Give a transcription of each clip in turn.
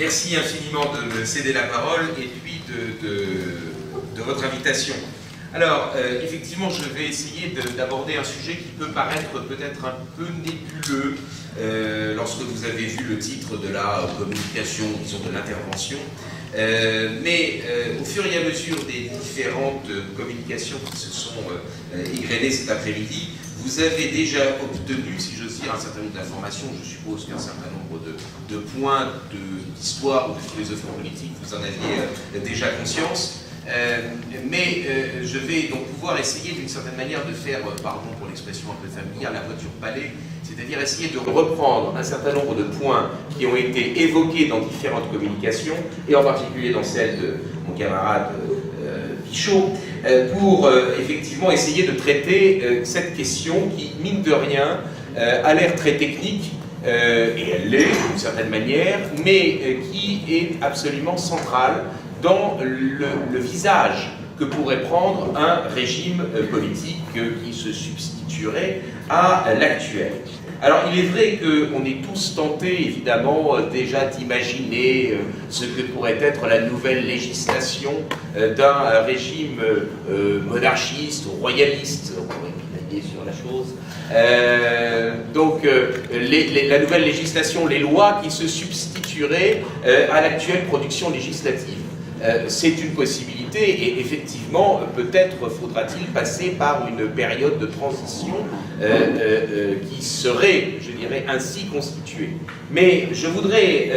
Merci infiniment de me céder la parole et puis de votre invitation. Alors, effectivement, je vais essayer d'aborder un sujet qui peut paraître peut-être un peu nébuleux lorsque vous avez vu le titre de la communication, disons de l'intervention. Mais au fur et à mesure des différentes communications qui se sont égrenées cet après-midi, vous avez déjà obtenu, si j'ose dire, un certain nombre d'informations. Je suppose qu'un certain nombre de points d'histoire ou de philosophie politique, vous en aviez déjà conscience. Mais je vais donc pouvoir essayer d'une certaine manière de faire, pardon pour l'expression un peu familière, la voiture balai, c'est-à-dire essayer de reprendre un certain nombre de points qui ont été évoqués dans différentes communications, et en particulier dans celle de mon camarade Pichot, pour effectivement essayer de traiter cette question qui, mine de rien, a l'air très technique, et elle l'est d'une certaine manière, mais qui est absolument centrale dans le visage que pourrait prendre un régime politique qui se substituerait à l'actuel. Alors il est vrai qu'on est tous tentés évidemment déjà d'imaginer ce que pourrait être la nouvelle législation d'un régime monarchiste ou royaliste, on pourrait pinailler sur la chose. Donc la nouvelle législation, les lois qui se substitueraient à l'actuelle production législative. C'est une possibilité et effectivement, peut-être faudra-t-il passer par une période de transition qui serait, je dirais, ainsi constituée. Mais je voudrais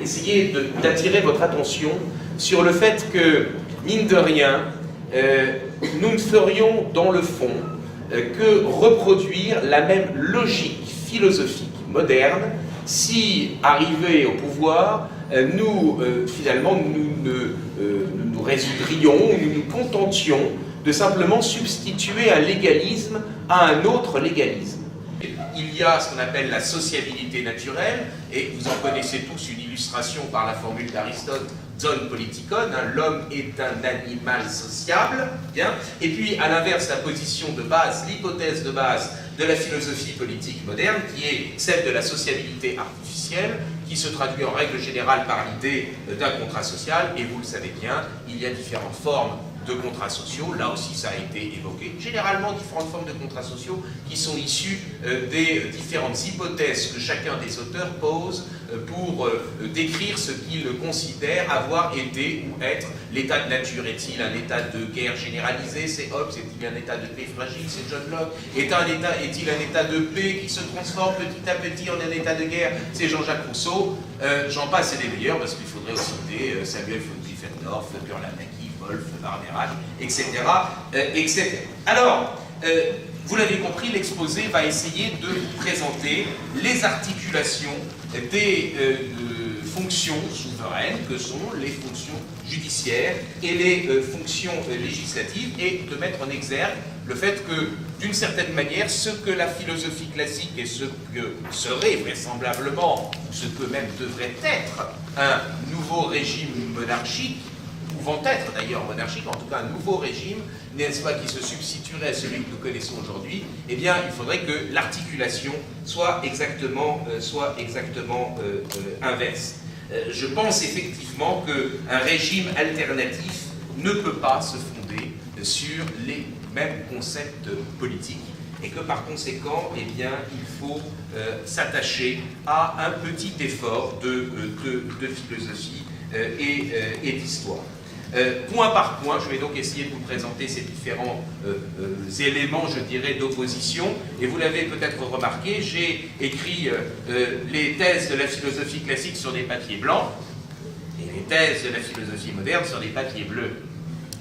essayer d'attirer votre attention sur le fait que, mine de rien, nous ne ferions dans le fond que reproduire la même logique philosophique moderne si, arrivés au pouvoir, finalement, nous résoudrions, nous nous contentions de simplement substituer un légalisme à un autre légalisme. Il y a ce qu'on appelle la sociabilité naturelle, et vous en connaissez tous une illustration par la formule d'Aristote, zone politikon, hein, l'homme est un animal sociable, bien. Et puis à l'inverse, la position de base, l'hypothèse de base de la philosophie politique moderne, qui est celle de la sociabilité artificielle, qui se traduit en règle générale par l'idée d'un contrat social, et vous le savez bien, il y a différentes formes de contrats sociaux, là aussi ça a été évoqué, généralement différentes formes de contrats sociaux qui sont issues des différentes hypothèses que chacun des auteurs pose pour décrire ce qu'il considère avoir été ou être l'état de nature. Est-il un état de guerre généralisé? C'est Hobbes. Est-il un état de paix fragile? C'est John Locke. Est-il un état de paix qui se transforme petit à petit en un état de guerre? C'est Jean-Jacques Rousseau. J'en passe et des meilleurs, parce qu'il faudrait aussi citer Samuel von Pfeffendorf, Burlamaqui, Wolff, Barnérage, etc., etc. Alors, vous l'avez compris, l'exposé va essayer de vous présenter les articulations des fonctions souveraines que sont les fonctions judiciaires et les fonctions législatives, et de mettre en exergue le fait que, d'une certaine manière, ce que la philosophie classique et ce que serait vraisemblablement, ce que même devrait être un nouveau régime monarchique, pouvant être d'ailleurs monarchique, en tout cas un nouveau régime, n'est-ce pas, qui se substituerait à celui que nous connaissons aujourd'hui, eh bien, il faudrait que l'articulation soit exactement inverse. Je pense effectivement qu'un régime alternatif ne peut pas se fonder sur les mêmes concepts politiques, et que par conséquent, eh bien, il faut s'attacher à un petit effort de philosophie et d'histoire. Point par point, je vais donc essayer de vous présenter ces différents éléments, je dirais, d'opposition. Et vous l'avez peut-être remarqué, j'ai écrit les thèses de la philosophie classique sur des papiers blancs et les thèses de la philosophie moderne sur des papiers bleus.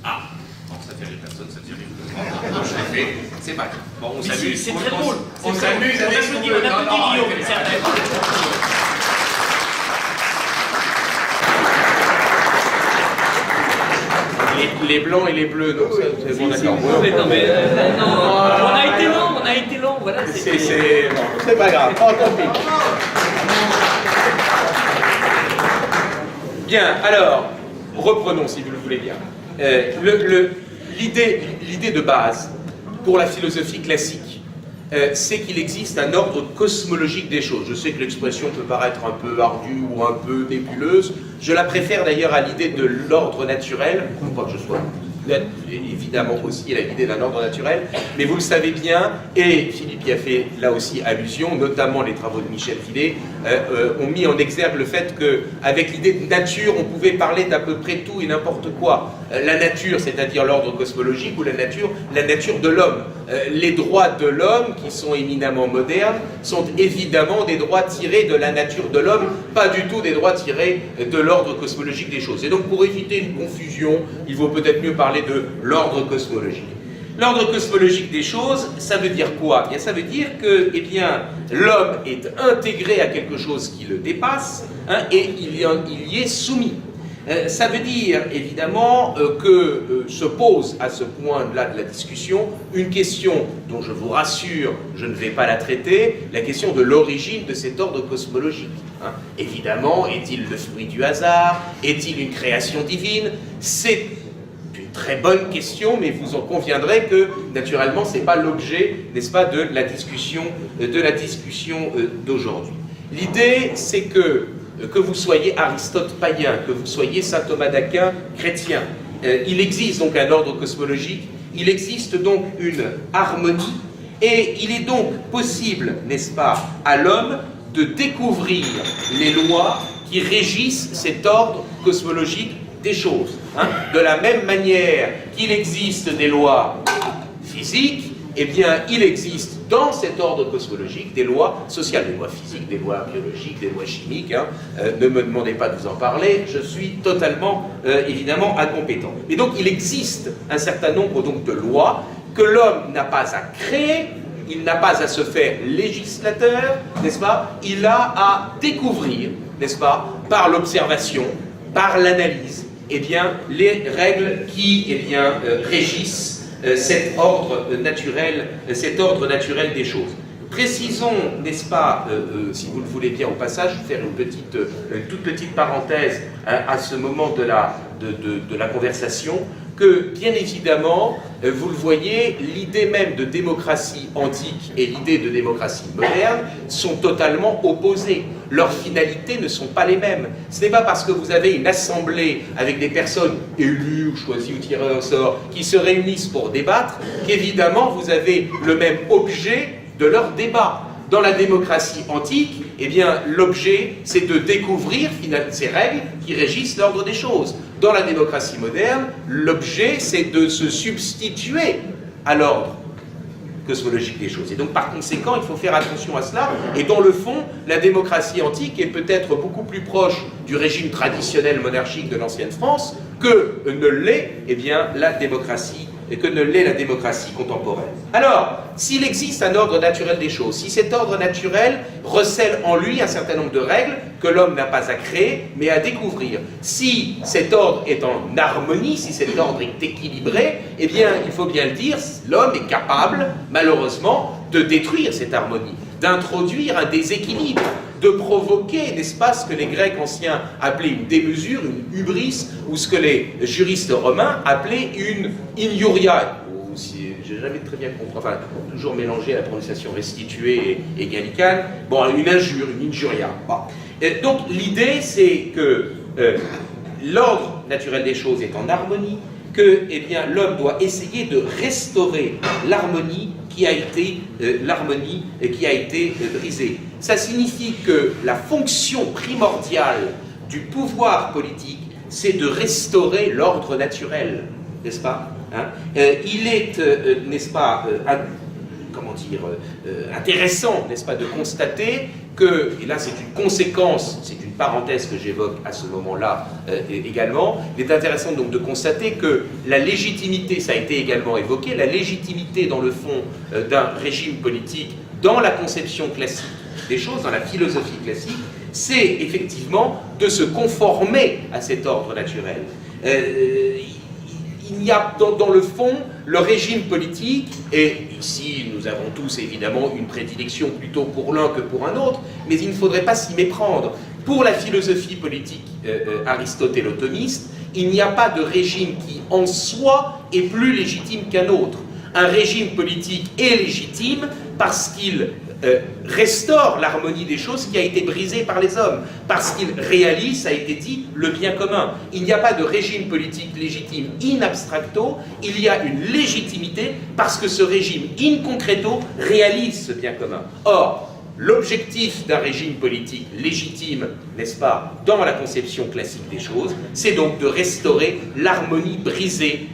Ah, bon, ça fait rire personne, ça fait rire. Non, je l'ai fait, c'est pas grave. Bon, on s'amuse. C'est très drôle. On s'amuse avec ce qu'on veut. Les blancs et les bleus, donc ça, c'est bon, d'accord. On a été lent, voilà. C'est pas grave, tant pis. Bien, alors, reprenons si vous le voulez bien. L'idée de base pour la philosophie classique, c'est qu'il existe un ordre cosmologique des choses. Je sais que l'expression peut paraître un peu ardue ou un peu nébuleuse. Je la préfère d'ailleurs à l'idée de l'ordre naturel, non pas que je sois évidemment aussi à l'idée d'un ordre naturel, mais vous le savez bien, et Philippe y a fait là aussi allusion, notamment les travaux de Michel Villé, ont mis en exergue le fait qu'avec l'idée de nature, on pouvait parler d'à peu près tout et n'importe quoi. La nature, c'est-à-dire l'ordre cosmologique, ou la nature de l'homme. Les droits de l'homme, qui sont éminemment modernes, sont évidemment des droits tirés de la nature de l'homme, pas du tout des droits tirés de l'ordre cosmologique des choses. Et donc pour éviter une confusion, il vaut peut-être mieux parler de l'ordre cosmologique. L'ordre cosmologique des choses, ça veut dire quoi? Eh bien, ça veut dire que l'homme est intégré à quelque chose qui le dépasse, hein, et il y est soumis. Ça veut dire évidemment que se pose à ce point-là de la discussion une question dont je vous rassure, je ne vais pas la traiter, la question de l'origine de cet ordre cosmologique. Hein. Évidemment, est-il le fruit du hasard? Est-il une création divine? C'est une très bonne question, mais vous en conviendrez que naturellement ce n'est pas l'objet, n'est-ce pas, de la discussion d'aujourd'hui. L'idée, c'est que vous soyez Aristote païen, que vous soyez saint Thomas d'Aquin chrétien, il existe donc un ordre cosmologique, il existe donc une harmonie, et il est donc possible, n'est-ce pas, à l'homme de découvrir les lois qui régissent cet ordre cosmologique des choses. Hein. De la même manière qu'il existe des lois physiques, eh bien, il existe dans cet ordre cosmologique des lois sociales, des lois physiques, des lois biologiques, des lois chimiques. Hein. Ne me demandez pas de vous en parler, je suis totalement, évidemment, incompétent. Et donc, il existe un certain nombre donc, de lois que l'homme n'a pas à créer, il n'a pas à se faire législateur, n'est-ce pas? Il a à découvrir, n'est-ce pas, par l'observation, par l'analyse, eh bien, les règles qui régissent cet ordre naturel des choses. Précisons, n'est-ce pas, si vous le voulez bien au passage, faire une toute petite parenthèse à ce moment de la conversation, que bien évidemment, vous le voyez, l'idée même de démocratie antique et l'idée de démocratie moderne sont totalement opposées. Leurs finalités ne sont pas les mêmes. Ce n'est pas parce que vous avez une assemblée avec des personnes élues ou choisies ou tirées au sort qui se réunissent pour débattre, qu'évidemment vous avez le même objet de leur débat. Dans la démocratie antique, eh bien, l'objet, c'est de découvrir ces règles qui régissent l'ordre des choses. Dans la démocratie moderne, l'objet, c'est de se substituer à l'ordre cosmologique des choses. Et donc, par conséquent, il faut faire attention à cela. Et dans le fond, la démocratie antique est peut-être beaucoup plus proche du régime traditionnel monarchique de l'ancienne France que ne l'est, eh bien, la démocratie contemporaine. Alors, s'il existe un ordre naturel des choses, si cet ordre naturel recèle en lui un certain nombre de règles que l'homme n'a pas à créer, mais à découvrir, si cet ordre est en harmonie, si cet ordre est équilibré, eh bien, il faut bien le dire, l'homme est capable, malheureusement, de détruire cette harmonie, d'introduire un déséquilibre, de provoquer, n'est-ce pas, ce que les Grecs anciens appelaient une démesure, une hubris, ou ce que les juristes romains appelaient une injuria, ou si j'ai jamais très bien compris, enfin, toujours mélangé à la prononciation restituée et gallicane, bon, une injure, une injuria. Bon. Donc l'idée, c'est que l'ordre naturel des choses est en harmonie, que eh bien, l'homme doit essayer de restaurer l'harmonie qui a été brisée. Ça signifie que la fonction primordiale du pouvoir politique, c'est de restaurer l'ordre naturel, n'est-ce pas, hein? Il est, n'est-ce pas, intéressant, n'est-ce pas, de constater que, et là c'est une conséquence, c'est une parenthèse que j'évoque à ce moment-là également, il est intéressant donc de constater que la légitimité, ça a été également évoqué, la légitimité dans le fond d'un régime politique, dans la conception classique des choses, dans la philosophie classique, c'est effectivement de se conformer à cet ordre naturel. Il y a dans le fond le régime politique, et ici nous avons tous évidemment une prédilection plutôt pour l'un que pour un autre, mais il ne faudrait pas s'y méprendre. Pour la philosophie politique aristotélo-thomiste, il n'y a pas de régime qui en soi est plus légitime qu'un autre. Un régime politique est légitime parce qu'il restaure l'harmonie des choses qui a été brisée par les hommes, parce qu'il réalise, ça a été dit, le bien commun. Il n'y a pas de régime politique légitime in abstracto, il y a une légitimité parce que ce régime in concreto réalise ce bien commun. Or, l'objectif d'un régime politique légitime, n'est-ce pas, dans la conception classique des choses, c'est donc de restaurer l'harmonie brisée,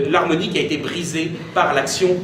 l'harmonie qui a été brisée par l'action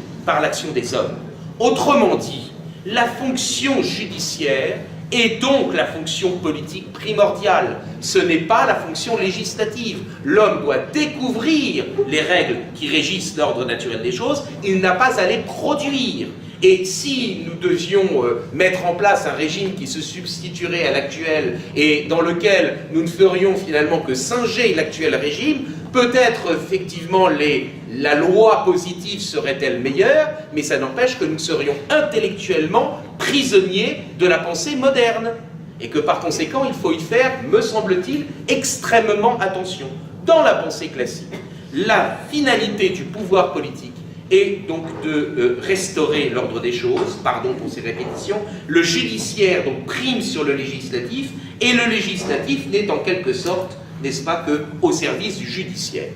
des hommes. Autrement dit, la fonction judiciaire est donc la fonction politique primordiale. Ce n'est pas la fonction législative. L'homme doit découvrir les règles qui régissent l'ordre naturel des choses, il n'a pas à les produire. Et si nous devions mettre en place un régime qui se substituerait à l'actuel et dans lequel nous ne ferions finalement que singer l'actuel régime, peut-être effectivement la loi positive serait-elle meilleure, mais ça n'empêche que nous serions intellectuellement prisonniers de la pensée moderne. Et que par conséquent, il faut y faire, me semble-t-il, extrêmement attention. Dans la pensée classique, la finalité du pouvoir politique et donc de restaurer l'ordre des choses, pardon pour ces répétitions, le judiciaire donc prime sur le législatif, et le législatif n'est en quelque sorte, n'est-ce pas, qu'au service du judiciaire.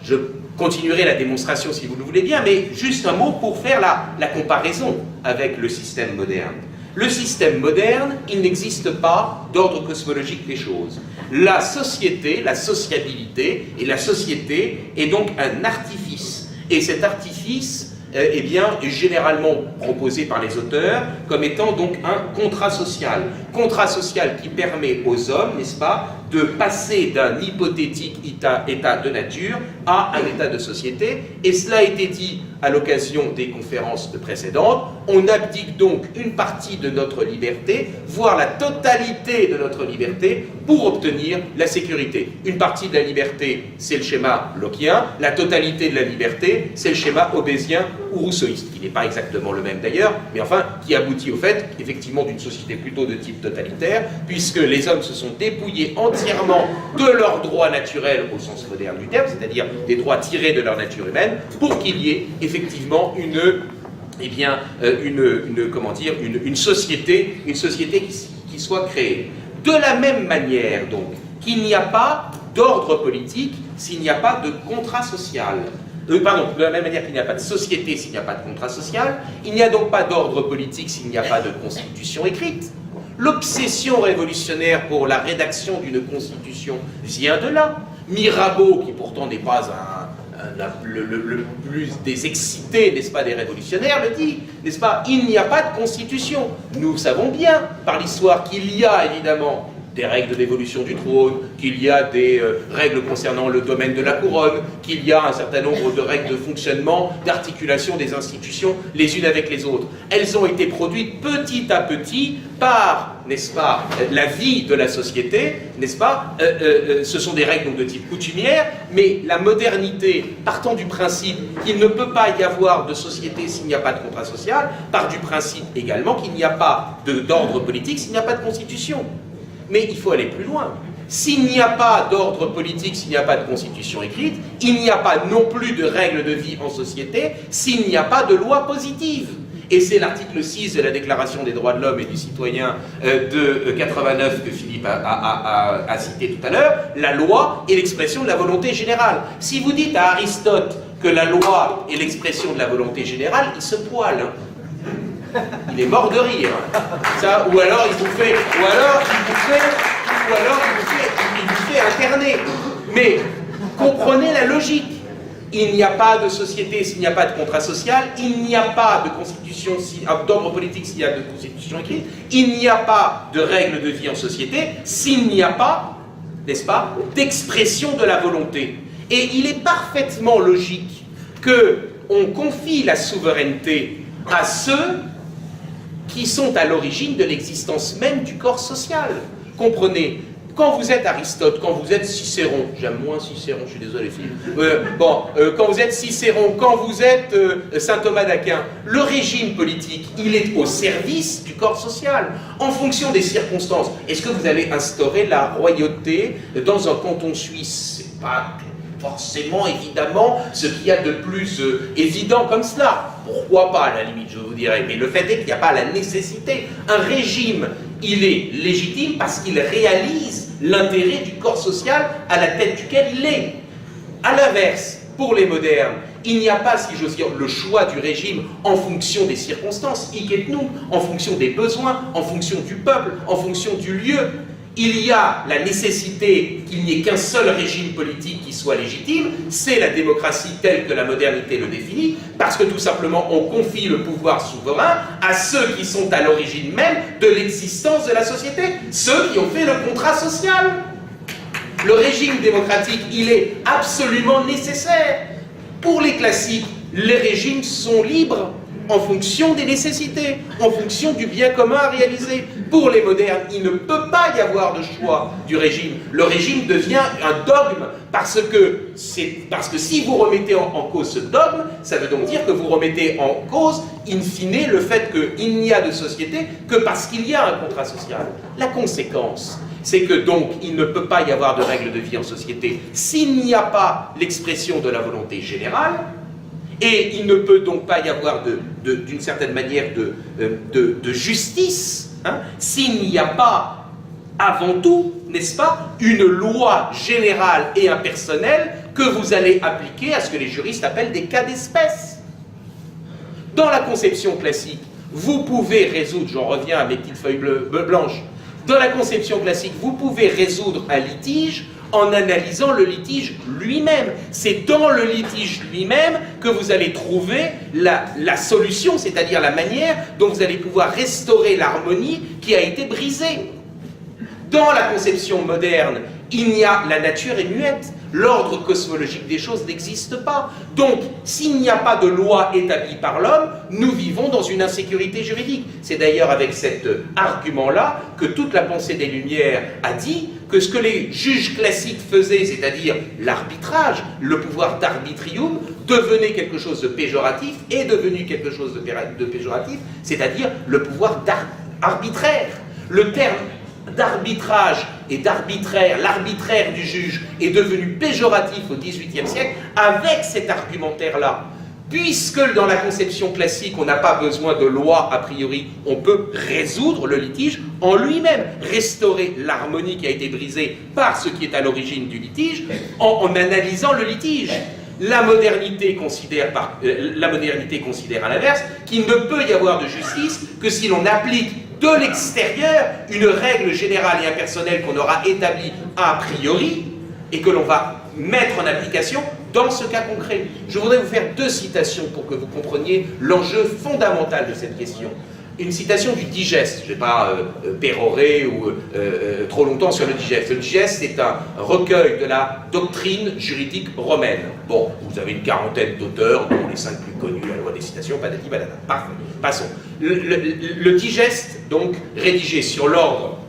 Je continuerai la démonstration si vous le voulez bien, mais juste un mot pour faire la comparaison avec le système moderne. Le système moderne, il n'existe pas d'ordre cosmologique des choses. La société, la sociabilité, et la société est donc un artifice. Et cet artifice eh bien, est généralement proposé par les auteurs comme étant donc un contrat social. Contrat social qui permet aux hommes, n'est-ce pas, de passer d'un hypothétique état de nature à un état de société. Et cela a été dit à l'occasion des conférences précédentes. On abdique donc une partie de notre liberté, voire la totalité de notre liberté, pour obtenir la sécurité. Une partie de la liberté, c'est le schéma lockéen, la totalité de la liberté, c'est le schéma hobbésien ou rousseauiste, qui n'est pas exactement le même d'ailleurs, mais enfin, qui aboutit au fait, effectivement, d'une société plutôt de type totalitaire, puisque les hommes se sont dépouillés entièrement de leurs droits naturels au sens moderne du terme, c'est-à-dire des droits tirés de leur nature humaine, pour qu'il y ait effectivement une société qui soit créée. De la même manière, donc, qu'il n'y a pas d'ordre politique s'il n'y a pas de contrat social. De la même manière qu'il n'y a pas de société s'il n'y a pas de contrat social, il n'y a donc pas d'ordre politique s'il n'y a pas de constitution écrite. L'obsession révolutionnaire pour la rédaction d'une constitution vient de là. Mirabeau, qui pourtant n'est pas le plus des excités, n'est-ce pas, des révolutionnaires, le dit, n'est-ce pas, il n'y a pas de constitution. Nous savons bien, par l'histoire, qu'il y a évidemment des règles d'évolution du trône, qu'il y a des règles concernant le domaine de la couronne, qu'il y a un certain nombre de règles de fonctionnement, d'articulation des institutions les unes avec les autres. Elles ont été produites petit à petit par, n'est-ce pas, la vie de la société, n'est-ce pas, ce sont des règles donc, de type coutumière, mais la modernité, partant du principe qu'il ne peut pas y avoir de société s'il n'y a pas de contrat social, part du principe également qu'il n'y a pas d'ordre politique s'il n'y a pas de constitution. Mais il faut aller plus loin. S'il n'y a pas d'ordre politique, s'il n'y a pas de constitution écrite, il n'y a pas non plus de règles de vie en société s'il n'y a pas de loi positive. Et c'est l'article 6 de la Déclaration des droits de l'homme et du citoyen de 89 que Philippe a cité tout à l'heure. La loi est l'expression de la volonté générale. Si vous dites à Aristote que la loi est l'expression de la volonté générale, il se poile. Il est mort de rire. Ça, ou alors il vous fait interner. Mais comprenez la logique. Il n'y a pas de société s'il n'y a pas de contrat social, il n'y a pas de constitution d'ordre politique s'il y a de constitution écrite, il n'y a pas de règles de vie en société s'il n'y a pas, n'est-ce pas, d'expression de la volonté. Et il est parfaitement logique qu'on confie la souveraineté à ceux qui sont à l'origine de l'existence même du corps social. Comprenez, quand vous êtes Aristote, quand vous êtes Cicéron, j'aime moins Cicéron, je suis désolé Philippe, quand vous êtes Cicéron, quand vous êtes saint Thomas d'Aquin, le régime politique, il est au service du corps social, en fonction des circonstances. Est-ce que vous allez instaurer la royauté dans un canton suisse? C'est pas forcément, évidemment, ce qu'il y a de plus évident comme cela. Pourquoi pas, à la limite, je vous dirais. Mais le fait est qu'il n'y a pas la nécessité. Un régime, il est légitime parce qu'il réalise l'intérêt du corps social à la tête duquel il est. À l'inverse, pour les modernes, il n'y a pas, si j'ose dire, le choix du régime en fonction des circonstances, hic et nunc, en fonction des besoins, en fonction du peuple, en fonction du lieu. Il y a la nécessité qu'il n'y ait qu'un seul régime politique qui soit légitime, c'est la démocratie telle que la modernité le définit, parce que tout simplement on confie le pouvoir souverain à ceux qui sont à l'origine même de l'existence de la société, ceux qui ont fait le contrat social. Le régime démocratique, il est absolument nécessaire. Pour les classiques, les régimes sont libres en fonction des nécessités, en fonction du bien commun à réaliser. Pour les modernes, il ne peut pas y avoir de choix du régime. Le régime devient un dogme, parce que si vous remettez en cause ce dogme, ça veut donc dire que vous remettez en cause, in fine, le fait qu'il n'y a de société que parce qu'il y a un contrat social. La conséquence, c'est que donc il ne peut pas y avoir de règles de vie en société s'il n'y a pas l'expression de la volonté générale, et il ne peut donc pas y avoir d'une certaine manière de justice, hein, s'il n'y a pas avant tout, n'est-ce pas, une loi générale et impersonnelle que vous allez appliquer à ce que les juristes appellent des cas d'espèce. Dans la conception classique, vous pouvez résoudre, j'en reviens à mes petites feuilles blanches, dans la conception classique, vous pouvez résoudre un litige en analysant le litige lui-même. C'est dans le litige lui-même que vous allez trouver la solution, c'est-à-dire la manière dont vous allez pouvoir restaurer l'harmonie qui a été brisée. Dans la conception moderne, la nature est muette. L'ordre cosmologique des choses n'existe pas. Donc, s'il n'y a pas de loi établie par l'homme, nous vivons dans une insécurité juridique. C'est d'ailleurs avec cet argument-là que toute la pensée des Lumières a dit que ce que les juges classiques faisaient, c'est-à-dire l'arbitrage, le pouvoir d'arbitrium, devenait quelque chose de péjoratif, est devenu quelque chose de péjoratif, c'est-à-dire le pouvoir arbitraire. Le terme d'arbitrage et d'arbitraire, l'arbitraire du juge est devenu péjoratif au XVIIIe siècle avec cet argumentaire-là. Puisque dans la conception classique, on n'a pas besoin de loi a priori, on peut résoudre le litige en lui-même, restaurer l'harmonie qui a été brisée par ce qui est à l'origine du litige, en analysant le litige. La modernité considère à l'inverse qu'il ne peut y avoir de justice que si l'on applique de l'extérieur une règle générale et impersonnelle qu'on aura établie a priori et que l'on va mettre en application dans ce cas concret. Je voudrais vous faire 2 citations pour que vous compreniez l'enjeu fondamental de cette question. Une citation du Digeste, je ne vais pas pérorer trop longtemps sur le Digeste. Le Digeste, c'est un recueil de la doctrine juridique romaine. Bon, vous avez une quarantaine d'auteurs, dont les 5 plus connus, la loi des citations, patati patata. Parfait. Passons. Le Digeste, donc, rédigé sur l'ordre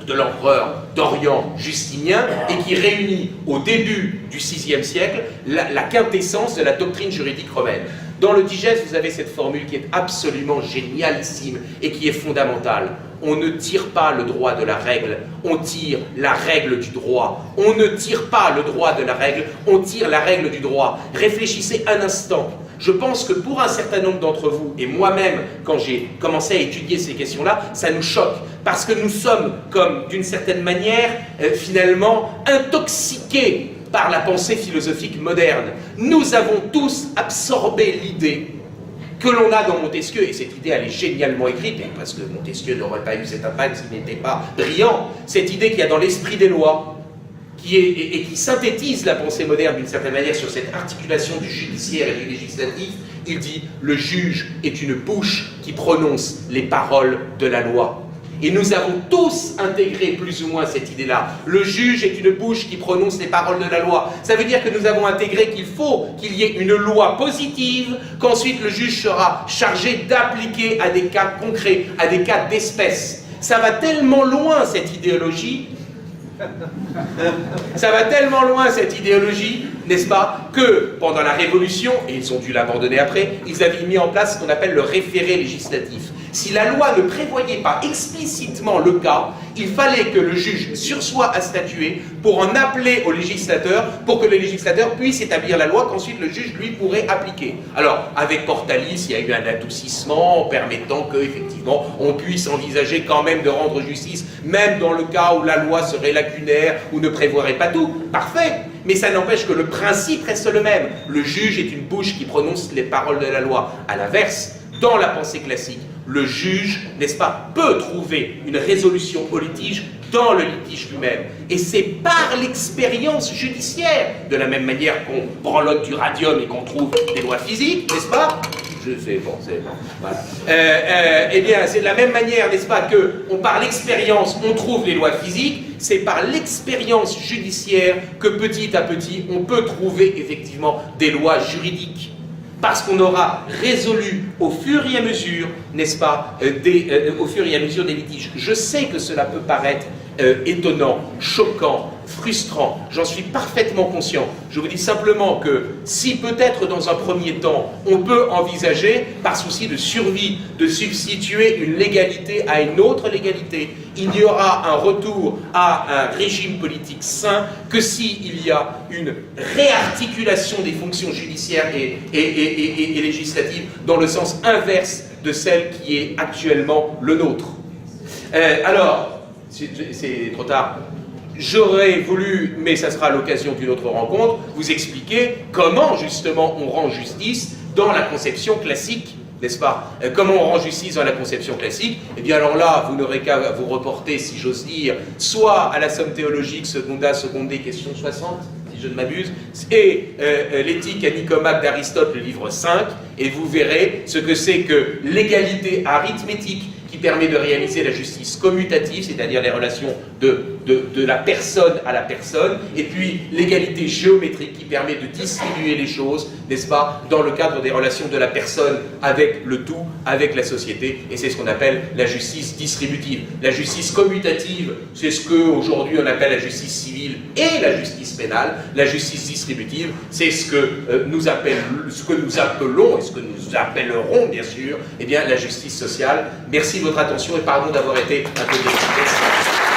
de l'empereur d'Orient Justinien et qui réunit au début du VIe siècle la quintessence de la doctrine juridique romaine. Dans le Digeste, vous avez cette formule qui est absolument génialissime et qui est fondamentale. On ne tire pas le droit de la règle, on tire la règle du droit. On ne tire pas le droit de la règle, on tire la règle du droit. Réfléchissez un instant. Je pense que pour un certain nombre d'entre vous, et moi-même, quand j'ai commencé à étudier ces questions-là, ça nous choque. Parce que nous sommes, comme d'une certaine manière, finalement, intoxiqués par la pensée philosophique moderne. Nous avons tous absorbé l'idée que l'on a dans Montesquieu, et cette idée elle est génialement écrite, parce que Montesquieu n'aurait pas eu cet impact s'il n'était pas brillant, cette idée qu'il y a dans l'esprit des lois, et qui synthétise la pensée moderne d'une certaine manière sur cette articulation du judiciaire et du législatif. Il dit « le juge est une bouche qui prononce les paroles de la loi ». Et nous avons tous intégré plus ou moins cette idée-là. Le juge est une bouche qui prononce les paroles de la loi. Ça veut dire que nous avons intégré qu'il faut qu'il y ait une loi positive, qu'ensuite le juge sera chargé d'appliquer à des cas concrets, à des cas d'espèce. Ça va tellement loin cette idéologie, n'est-ce pas, que pendant la Révolution, et ils ont dû l'abandonner après, ils avaient mis en place ce qu'on appelle le référé législatif. Si la loi ne prévoyait pas explicitement le cas, il fallait que le juge sursoit à statuer pour en appeler au législateur, pour que le législateur puisse établir la loi qu'ensuite le juge, lui, pourrait appliquer. Alors, avec Portalis, il y a eu un adoucissement permettant que, effectivement, on puisse envisager quand même de rendre justice, même dans le cas où la loi serait lacunaire ou ne prévoirait pas tout. Parfait. Mais ça n'empêche que le principe reste le même. Le juge est une bouche qui prononce les paroles de la loi. À l'inverse, dans la pensée classique, le juge, n'est-ce pas, peut trouver une résolution au litige dans le litige lui-même. Et c'est par l'expérience judiciaire, de la même manière qu'on branlote du radium et qu'on trouve des lois physiques, n'est-ce pas? Je sais, bon, c'est bon, voilà. Eh bien, c'est de la même manière, n'est-ce pas, que par l'expérience, on trouve les lois physiques, c'est par l'expérience judiciaire que petit à petit, on peut trouver effectivement des lois juridiques. Parce qu'on aura résolu au fur et à mesure, n'est-ce pas, au fur et à mesure des litiges. Je sais que cela peut paraître étonnant, choquant, frustrant, j'en suis parfaitement conscient. Je vous dis simplement que si peut-être dans un premier temps, on peut envisager, par souci de survie, de substituer une légalité à une autre légalité, il n'y aura un retour à un régime politique sain que s'il y a une réarticulation des fonctions judiciaires et législatives dans le sens inverse de celle qui est actuellement le nôtre. Alors, c'est trop tard. J'aurais voulu, mais ça sera l'occasion d'une autre rencontre, vous expliquer comment justement on rend justice dans la conception classique, n'est-ce pas? Comment on rend justice dans la conception classique? Eh bien alors là, vous n'aurez qu'à vous reporter, si j'ose dire, soit à la Somme théologique, seconda, question 60, si je ne m'abuse, et l'éthique à Nicomaque d'Aristote, le livre 5, et vous verrez ce que c'est que l'égalité arithmétique qui permet de réaliser la justice commutative, c'est-à-dire les relations de la personne à la personne, et puis l'égalité géométrique qui permet de distribuer les choses, n'est-ce pas, dans le cadre des relations de la personne avec le tout, avec la société, et c'est ce qu'on appelle la justice distributive. La justice commutative, c'est ce qu'aujourd'hui on appelle la justice civile et la justice pénale. La justice distributive, c'est ce que nous appelons, et ce que nous appellerons, bien sûr, eh bien, la justice sociale. Merci de votre attention et pardon d'avoir été un peu déçu.